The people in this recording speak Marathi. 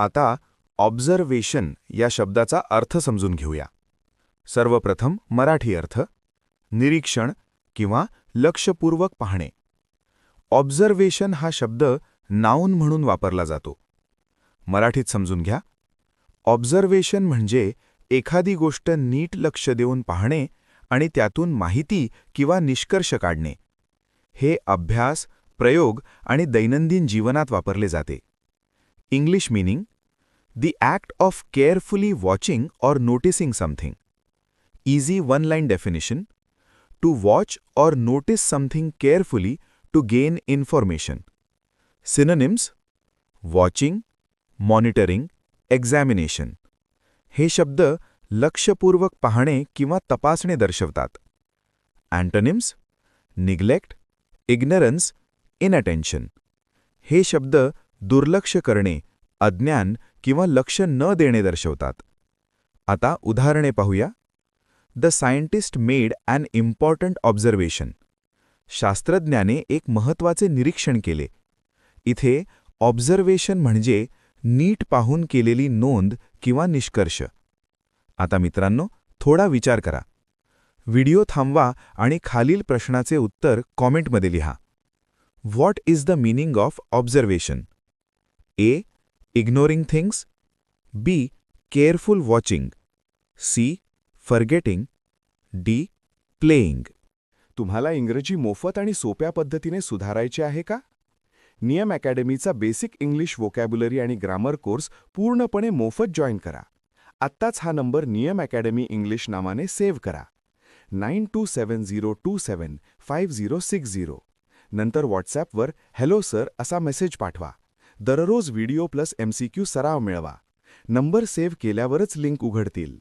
आता ऑब्झर्वेशन या शब्दाचा अर्थ समजून घेऊया. सर्वप्रथम मराठी अर्थ: निरीक्षण किंवा लक्षपूर्वक पाहणे. ऑब्झर्वेशन हा शब्द नाऊन म्हणून वापरला जातो. मराठीत समजून घ्या. ऑब्झर्वेशन म्हणजे एखादी गोष्ट नीट लक्ष देऊन पाहणे आणि त्यातून माहिती किंवा निष्कर्ष काढणे. हे अभ्यास, प्रयोग आणि दैनंदिन जीवनात वापरले जाते. English meaning: The act of carefully watching or noticing something. Easy one-line definition: to watch or notice something carefully to gain information. Synonyms: watching, monitoring, examination. हे शब्द लक्षपूर्वक पाहणे किंवा तपासणे दर्शवतात. Antonyms: neglect, ignorance, inattention. हे शब्द दुर्लक्ष करणे, अज्ञान किंवा लक्ष न देणे दर्शवतात. आता उदाहरणे पाहूया. The scientist made an important observation. शास्त्रज्ञाने एक महत्त्वाचे निरीक्षण केले. इथे ऑब्झर्वेशन म्हणजे नीट पाहून केलेली नोंद किंवा निष्कर्ष. आता मित्रांनो, थोडा विचार करा. व्हिडिओ थांबवा आणि खालील प्रश्नाचे उत्तर कॉमेंटमध्ये लिहा. What is the meaning of observation? A. Ignoring things. B. Careful watching. C. Forgetting. D. Playing. तुम्हाला इंग्रजी मोफत आणि सोप्या पद्धतीने सुधारायचे आहे का? नियम अकॅडमीचा बेसिक इंग्लिश व्होकॅब्युलरी आणि ग्रामर कोर्स पूर्णपणे मोफत जॉईन करा. आत्ताच हा नंबर नियम अकॅडमी इंग्लिश नावाने सेव्ह करा. 9270275060. नंतर व्हॉट्सॲपवर हॅलो सर असा मेसेज पाठवा. दररोज व्हिडिओ प्लस MCQ सराव मिळवा. नंबर सेव्ह केल्यावरच लिंक उघडतील.